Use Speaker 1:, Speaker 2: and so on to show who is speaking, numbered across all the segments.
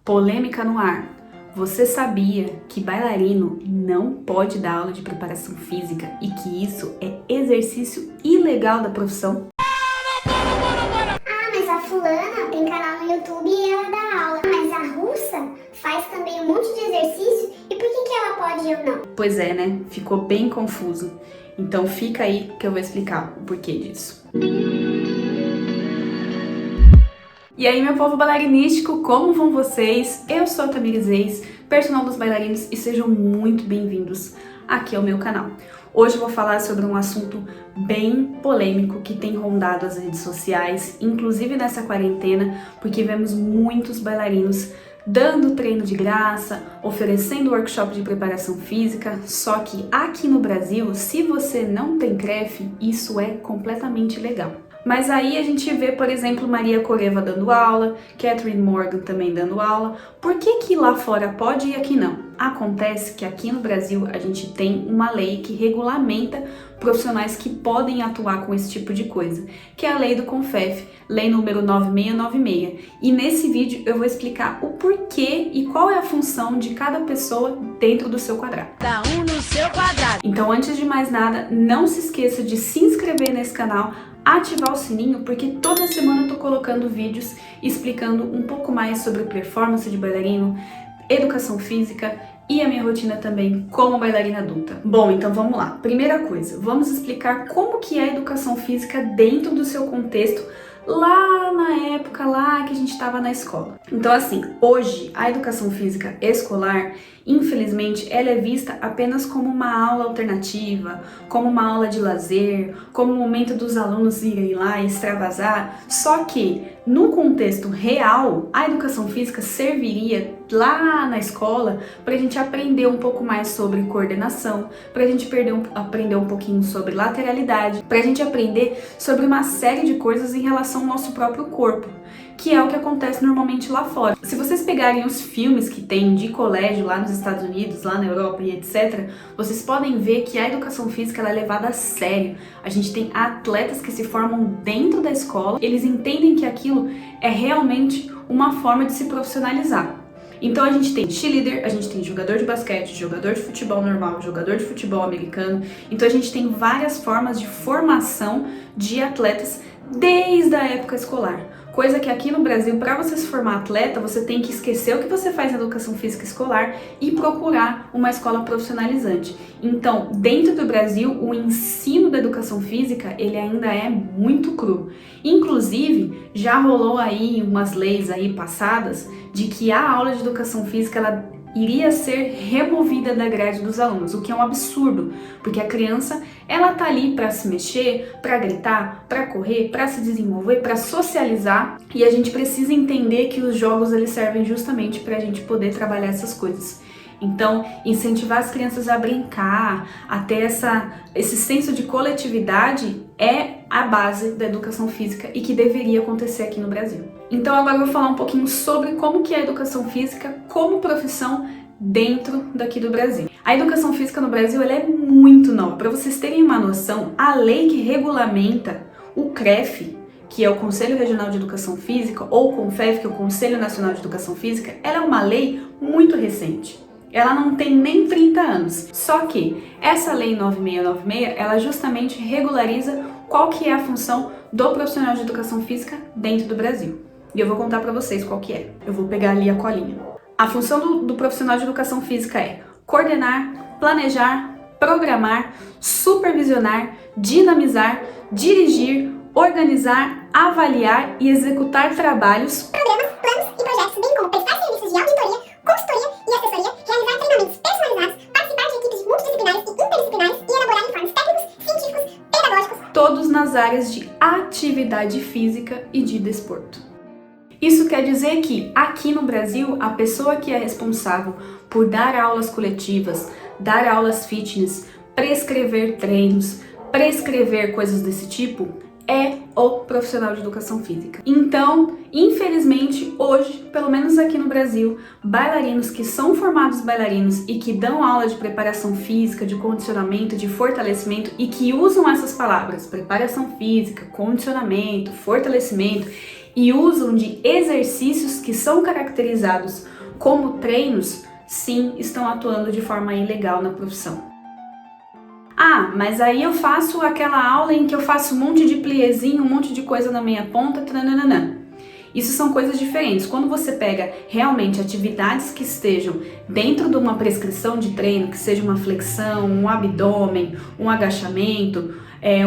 Speaker 1: Polêmica no ar. Você sabia que bailarino não pode dar aula de preparação física e que isso é exercício ilegal da profissão?
Speaker 2: Ah, mas a fulana tem canal no YouTube e ela dá aula. Mas a russa faz também um monte de exercício e por que ela pode e eu não?
Speaker 1: Pois é, né? Ficou bem confuso. Então fica aí que eu vou explicar o porquê disso. E aí, meu povo bailarinístico, como vão vocês? Eu sou a Tamires Reis, personal dos bailarinos, e sejam muito bem-vindos aqui ao meu canal. Hoje eu vou falar sobre um assunto bem polêmico que tem rondado as redes sociais, inclusive nessa quarentena, porque vemos muitos bailarinos dando treino de graça, oferecendo workshop de preparação física, só que aqui no Brasil, se você não tem CREF, isso é completamente ilegal. Mas aí a gente vê, por exemplo, Maria Coreva dando aula, Catherine Morgan também dando aula. Por que lá fora pode e aqui não? Acontece que aqui no Brasil a gente tem uma lei que regulamenta profissionais que podem atuar com esse tipo de coisa, que é a lei do CONFEF, lei número 9696. E nesse vídeo eu vou explicar o porquê e qual é a função de cada pessoa dentro do seu quadrado.
Speaker 3: Cada um no seu quadrado.
Speaker 1: Então, antes de mais nada, não se esqueça de se inscrever nesse canal, ativar o sininho, porque toda semana eu tô colocando vídeos explicando um pouco mais sobre performance de bailarino, educação física e a minha rotina também como bailarina adulta. Bom, então vamos lá. Primeira coisa, vamos explicar como que é a educação física dentro do seu contexto lá na época lá que a gente estava na escola. Então assim, hoje a educação física escolar, infelizmente, ela é vista apenas como uma aula alternativa, como uma aula de lazer, como um momento dos alunos irem lá e extravasar, só que no contexto real, a educação física serviria lá na escola para a gente aprender um pouco mais sobre coordenação, para a gente aprender um pouquinho sobre lateralidade, para a gente aprender sobre uma série de coisas em relação ao nosso próprio corpo, que é o que acontece normalmente lá fora. Se vocês pegarem os filmes que tem de colégio lá nos Estados Unidos, lá na Europa e etc, vocês podem ver que a educação física ela é levada a sério. A gente tem atletas que se formam dentro da escola, eles entendem que aquilo é realmente uma forma de se profissionalizar. Então a gente tem cheerleader, a gente tem jogador de basquete, jogador de futebol normal, jogador de futebol americano. Então a gente tem várias formas de formação de atletas desde a época escolar. Coisa que aqui no Brasil, para você se formar atleta, você tem que esquecer o que você faz na educação física escolar e procurar uma escola profissionalizante. Então, dentro do Brasil, o ensino da educação física, ele ainda é muito cru. Inclusive, já rolou aí umas leis aí passadas de que a aula de educação física, ela iria ser removida da grade dos alunos, o que é um absurdo, porque a criança, ela tá ali para se mexer, para gritar, para correr, para se desenvolver, para socializar, e a gente precisa entender que os jogos eles servem justamente para a gente poder trabalhar essas coisas. Então, incentivar as crianças a brincar, a ter esse senso de coletividade é a base da educação física e que deveria acontecer aqui no Brasil. Então agora eu vou falar um pouquinho sobre como que é a educação física como profissão dentro daqui do Brasil. A educação física no Brasil ela é muito nova. Para vocês terem uma noção, a lei que regulamenta o CREF, que é o Conselho Regional de Educação Física, ou o CONFEF, que é o Conselho Nacional de Educação Física, ela é uma lei muito recente. Ela não tem nem 30 anos. Só que essa lei 9696, ela justamente regulariza qual que é a função do profissional de educação física dentro do Brasil. E eu vou contar para vocês qual que é. Eu vou pegar ali a colinha. A função do profissional de educação física é coordenar, planejar, programar, supervisionar, dinamizar, dirigir, organizar, avaliar e executar trabalhos,
Speaker 2: Programas, planos e projetos, bem como prestar serviços de auditoria, consultoria e assessoria, realizar treinamentos personalizados, participar de equipes multidisciplinares e interdisciplinares e elaborar informes técnicos, científicos, pedagógicos,
Speaker 1: todos nas áreas de atividade física e de desporto. Isso quer dizer que aqui no Brasil, a pessoa que é responsável por dar aulas coletivas, dar aulas fitness, prescrever treinos, prescrever coisas desse tipo, é o profissional de educação física. Então, infelizmente, hoje, pelo menos aqui no Brasil, bailarinos que são formados bailarinos e que dão aula de preparação física, de condicionamento, de fortalecimento e que usam essas palavras, preparação física, condicionamento, fortalecimento, e usam de exercícios que são caracterizados como treinos, sim, estão atuando de forma ilegal na profissão. Ah, mas aí eu faço aquela aula em que eu faço um monte de pliézinho, um monte de coisa na meia ponta, trananana. Isso são coisas diferentes. Quando você pega realmente atividades que estejam dentro de uma prescrição de treino, que seja uma flexão, um abdômen, um agachamento,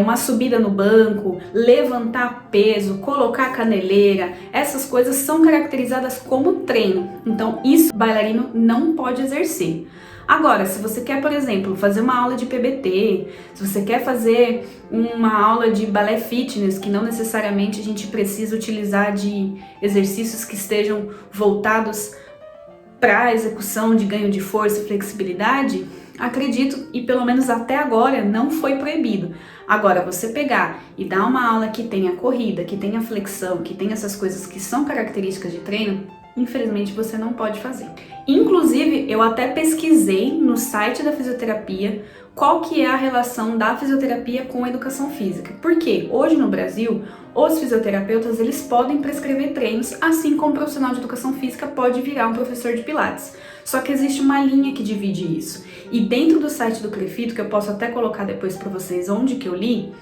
Speaker 1: uma subida no banco, levantar peso, colocar caneleira, essas coisas são caracterizadas como treino. Então isso o bailarino não pode exercer. Agora, se você quer, por exemplo, fazer uma aula de PBT, se você quer fazer uma aula de balé fitness, que não necessariamente a gente precisa utilizar de exercícios que estejam voltados para a execução de ganho de força e flexibilidade, acredito, e pelo menos até agora, não foi proibido. Agora, você pegar e dar uma aula que tenha corrida, que tenha flexão, que tenha essas coisas que são características de treino, infelizmente você não pode fazer. Inclusive, eu até pesquisei no site da fisioterapia qual que é a relação da fisioterapia com a educação física. Porque hoje no Brasil, os fisioterapeutas eles podem prescrever treinos, assim como o profissional de educação física pode virar um professor de pilates. Só que existe uma linha que divide isso. E dentro do site do CREFITO, que eu posso até colocar depois para vocês onde que eu li,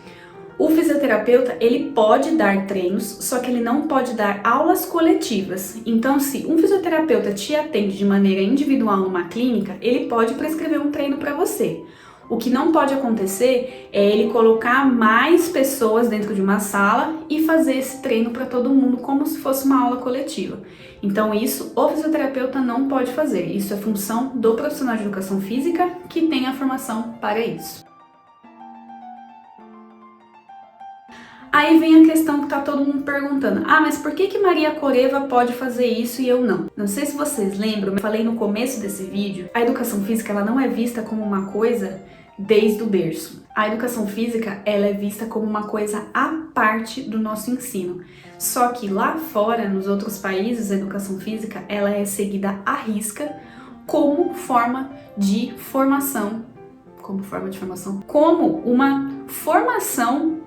Speaker 1: o fisioterapeuta, ele pode dar treinos, só que ele não pode dar aulas coletivas. Então, se um fisioterapeuta te atende de maneira individual numa clínica, ele pode prescrever um treino para você. O que não pode acontecer é ele colocar mais pessoas dentro de uma sala e fazer esse treino para todo mundo como se fosse uma aula coletiva. Então isso o fisioterapeuta não pode fazer. Isso é função do profissional de educação física que tem a formação para isso. Aí vem a questão que tá todo mundo perguntando. Ah, mas por que Maria Coreva pode fazer isso e eu não? Não sei se vocês lembram, eu falei no começo desse vídeo, a educação física ela não é vista como uma coisa desde o berço. A educação física ela é vista como uma coisa à parte do nosso ensino. Só que lá fora, nos outros países, a educação física ela é seguida à risca como forma de formação. Como uma formação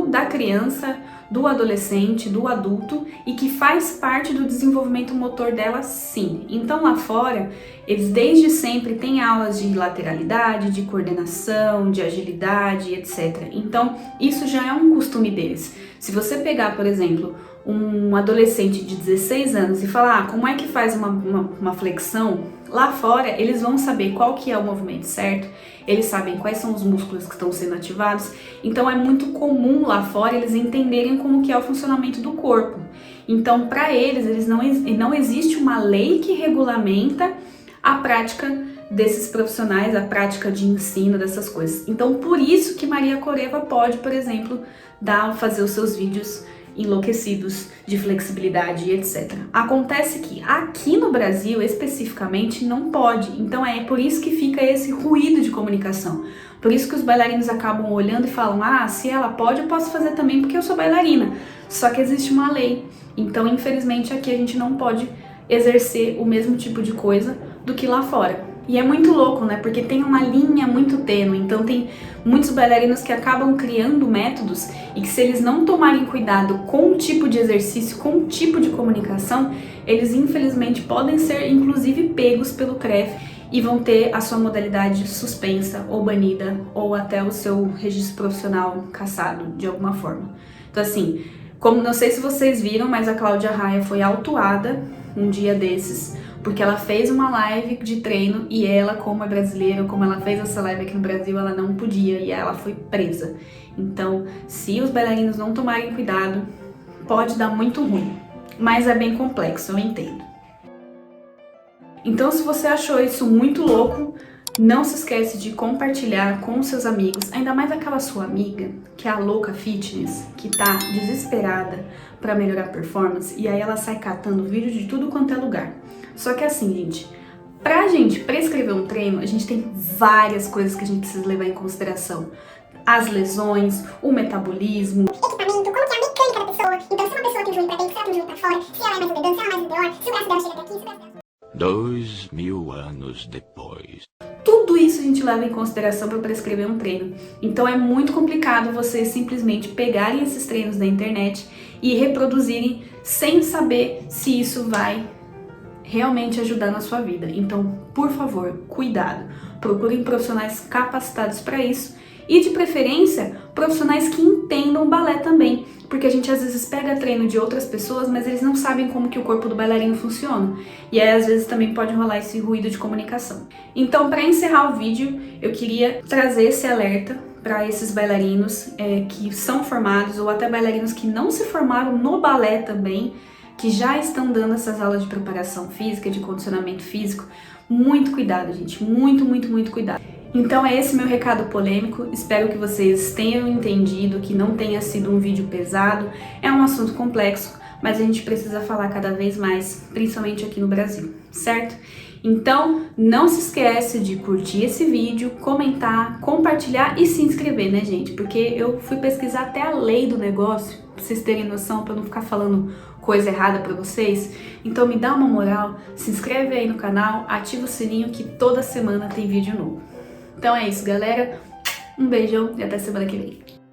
Speaker 1: da criança, do adolescente, do adulto e que faz parte do desenvolvimento motor dela sim. Então lá fora, eles desde sempre têm aulas de lateralidade, de coordenação, de agilidade, etc. Então isso já é um costume deles. Se você pegar, por exemplo, um adolescente de 16 anos e falar como é que faz uma flexão, lá fora eles vão saber qual que é o movimento certo, eles sabem quais são os músculos que estão sendo ativados, então é muito comum lá fora eles entenderem como que é o funcionamento do corpo. Então para eles não existe uma lei que regulamenta a prática desses profissionais, a prática de ensino dessas coisas. Então por isso que Maria Coreva pode, por exemplo, fazer os seus vídeos enlouquecidos de flexibilidade e etc. Acontece que aqui no Brasil especificamente não pode, então é por isso que fica esse ruído de comunicação. Por isso que os bailarinos acabam olhando e falam, ah, se ela pode eu posso fazer também porque eu sou bailarina. Só que existe uma lei, então infelizmente aqui a gente não pode exercer o mesmo tipo de coisa do que lá fora. E é muito louco, né? Porque tem uma linha muito tênue, então tem muitos bailarinos que acabam criando métodos e que se eles não tomarem cuidado com o tipo de exercício, com o tipo de comunicação, eles infelizmente podem ser inclusive pegos pelo CREF e vão ter a sua modalidade suspensa ou banida ou até o seu registro profissional cassado de alguma forma. Então assim, como não sei se vocês viram, mas a Cláudia Raia foi autuada um dia desses, porque ela fez uma live de treino e ela, como é brasileira, como ela fez essa live aqui no Brasil, ela não podia e ela foi presa. Então, se os bailarinos não tomarem cuidado, pode dar muito ruim. Mas é bem complexo, eu entendo. Então, se você achou isso muito louco, não se esquece de compartilhar com os seus amigos, ainda mais aquela sua amiga, que é a louca fitness, que tá desesperada para melhorar a performance, e aí ela sai catando vídeo de tudo quanto é lugar. Só que assim, gente, pra gente prescrever um treino, a gente tem várias coisas que a gente precisa levar em consideração. As lesões, o metabolismo,
Speaker 2: equipamento, como que é a mecânica da pessoa. Então, se uma pessoa tem um joelho pra dentro, se ela tem um joelho pra fora, se ela é mais obedente, se ela é mais anterior, se o braço dela chega até aqui, se o braço dela...
Speaker 4: 2000 anos depois.
Speaker 1: Tudo isso a a gente leva em consideração para prescrever um treino. Então é muito complicado vocês simplesmente pegarem esses treinos da internet e reproduzirem sem saber se isso vai realmente ajudar na sua vida. Então, por favor, cuidado. Procurem profissionais capacitados para isso e, de preferência, profissionais que entendam balé também, porque a gente às vezes pega treino de outras pessoas, mas eles não sabem como que o corpo do bailarino funciona. E aí, às vezes, também pode rolar esse ruído de comunicação. Então, para encerrar o vídeo, eu queria trazer esse alerta para esses bailarinos que são formados, ou até bailarinos que não se formaram no balé também, que já estão dando essas aulas de preparação física, de condicionamento físico. Muito cuidado, gente, muito cuidado. Então é esse meu recado polêmico, espero que vocês tenham entendido, que não tenha sido um vídeo pesado, é um assunto complexo, mas a gente precisa falar cada vez mais, principalmente aqui no Brasil, certo? Então não se esquece de curtir esse vídeo, comentar, compartilhar e se inscrever, né, gente? Porque eu fui pesquisar até a lei do negócio, pra vocês terem noção, pra eu não ficar falando coisa errada pra vocês. Então me dá uma moral, se inscreve aí no canal, ativa o sininho que toda semana tem vídeo novo. Então é isso, galera. Um beijão e até semana que vem.